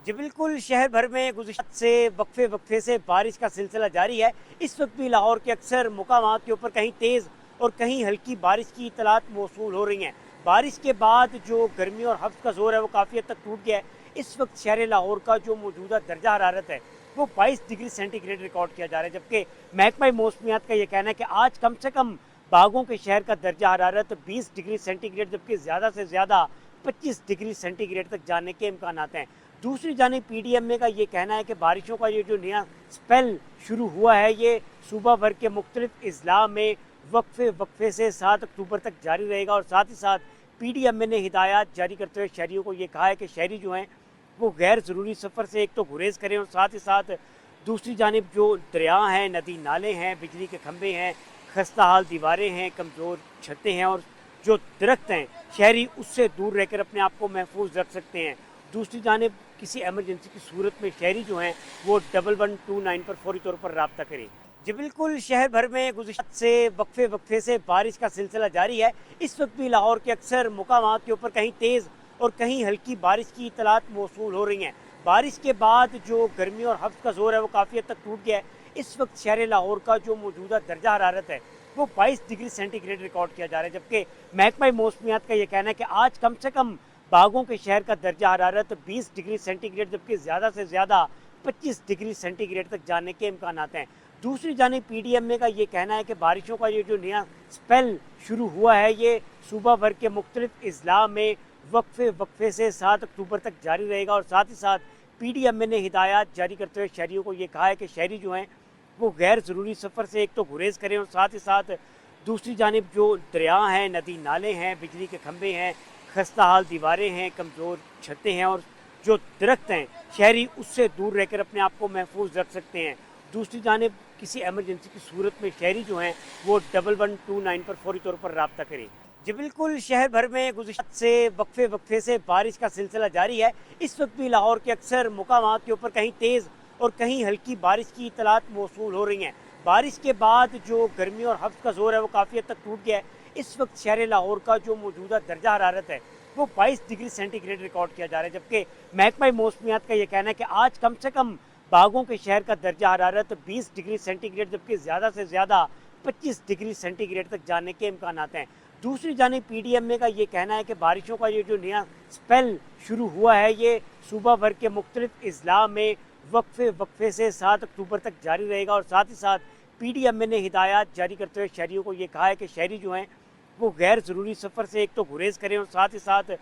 जी बिल्कुल, शहर भर में गुज़िश्ता से वक्फे से बारिश का सिलसिला जारी है। इस वक्त भी लाहौर के अक्सर मुकामात के ऊपर कहीं तेज़ और कहीं हल्की बारिश की इत्तलात मौसूल हो रही हैं। बारिश के बाद जो गर्मी और हब्स का ज़ोर है वो काफ़ी हद तक टूट गया है। इस वक्त शहर लाहौर का जो मौजूदा दर्जा हरारत है वो 22 डिग्री सेंटीग्रेड रिकॉर्ड किया जा रहा है, जबकि महकमा मौसमियात का ये कहना है कि आज कम से कम बागों के शहर का दर्जा हरारत 20 डिग्री सेंटीग्रेड जबकि ज़्यादा से ज़्यादा 25 डिग्री सेंटीग्रेड तक जाने के इम्कानात हैं। दूसरी जानिब पीडीएमए का ये कहना है कि बारिशों का ये जो नया स्पेल शुरू हुआ है ये सूबा भर के मुख्तलिफ अजला में वक्फे से 7 अक्टूबर तक जारी रहेगा। और साथ ही साथ पीडीएमए ने हिदायत जारी करते हुए शहरियों को ये कहा है कि शहरी जो हैं वो गैर ज़रूरी सफ़र से एक तो गुरेज करें और साथ ही साथ दूसरी जानिब जो दरिया हैं, नदी नाले हैं, बिजली के खंभे हैं, खस्ता हाल दीवारें हैं, कमज़ोर छतें हैं और जो दरख्त हैं, शहरी उससे दूर रहकर अपने आप को महफूज रख सकते हैं। दूसरी जानिब किसी एमरजेंसी की सूरत में शहरी जो हैं वो 1129 पर फौरी तौर पर रब्ता करें। जी बिल्कुल, शहर भर में गुज़िश्ता से वक्फे से बारिश का सिलसिला जारी है। इस वक्त भी लाहौर के अक्सर मुकामात के ऊपर कहीं तेज़ और कहीं हल्की बारिश की इत्तलात मौसूल हो रही हैं। बारिश के बाद जो गर्मी और हब्स का ज़ोर है वो काफ़ी हद तक टूट गया है। इस वक्त शहर लाहौर का जो मौजूदा दर्जा हरारत है वो 22 डिग्री सेंटीग्रेड रिकॉर्ड किया जा रहा है, जबकि महकमा मौसमियात का ये कहना है कि आज कम से कम बागों के शहर का दर्जा हरारत 20 डिग्री सेंटीग्रेड जबकि ज़्यादा से ज़्यादा 25 डिग्री सेंटीग्रेड तक जाने के इम्कानात हैं। दूसरी जानिब पीडीएमए का ये कहना है कि बारिशों का ये जो नया स्पेल शुरू हुआ है ये सूबा भर के मुख्तलिफ अजला में वक्फे से 7 अक्टूबर तक जारी रहेगा। और साथ ही साथ पीडीएमए ने हिदायत जारी करते हुए शहरियों को ये कहा है कि शहरी जो हैं वो गैर ज़रूरी सफ़र से एक तो गुरेज करें और साथ ही साथ दूसरी जानिब जो दरिया हैं, नदी नाले हैं, बिजली के खंभे हैं, खस्ता हाल दीवारें हैं, कमज़ोर छतें हैं और जो दरख्त हैं, शहरी उससे दूर रहकर अपने आप को महफूज रख सकते हैं। दूसरी जानिब किसी एमरजेंसी की सूरत में शहरी जो हैं वो 1129 पर फौरी तौर पर रब्ता करें। जी बिल्कुल, शहर भर में गुज़िश्ता से वक्फे से बारिश का सिलसिला जारी है। इस वक्त भी लाहौर के अक्सर मुकामात के ऊपर कहीं तेज़ और कहीं हल्की बारिश की इत्तलात मौसूल हो रही हैं। बारिश के बाद जो गर्मी और हब्स का ज़ोर है वो काफ़ी हद तक टूट गया है। इस वक्त शहर लाहौर का जो मौजूदा दर्जा हरारत है वो 22 डिग्री सेंटीग्रेड रिकॉर्ड किया जा रहा है, जबकि महकमा मौसमियात का ये कहना है कि आज कम से कम बागों के शहर का दर्जा हरारत 20 डिग्री सेंटीग्रेड जबकि ज़्यादा से ज़्यादा 25 डिग्री सेंटीग्रेड तक जाने के इम्कानात हैं। दूसरी जानिब पीडीएमए का ये कहना है कि बारिशों का ये जो नया स्पेल शुरू हुआ है ये सूबा भर के मुख्तलिफ अजला में वक्फे से 7 अक्टूबर तक जारी रहेगा। और साथ ही साथ पीडीएमए ने हिदायत जारी करते हुए शहरियों को ये कहा है कि शहरी जो हैं वो गैर ज़रूरी सफ़र से एक तो गुरेज करें और साथ ही साथ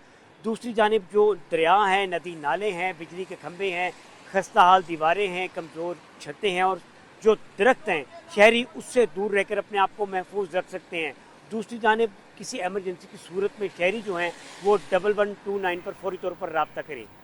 दूसरी जानिब जो दरिया हैं, नदी नाले हैं, बिजली के खंभे हैं, खस्ता हाल दीवारें हैं, कमज़ोर छतें हैं और जो दरख्त हैं, शहरी उससे दूर रहकर अपने आप को महफूज रख सकते हैं। दूसरी जानिब किसी एमरजेंसी की सूरत में शहरी जो हैं वो 1129 पर फौरी तौर पर रब्ता करें।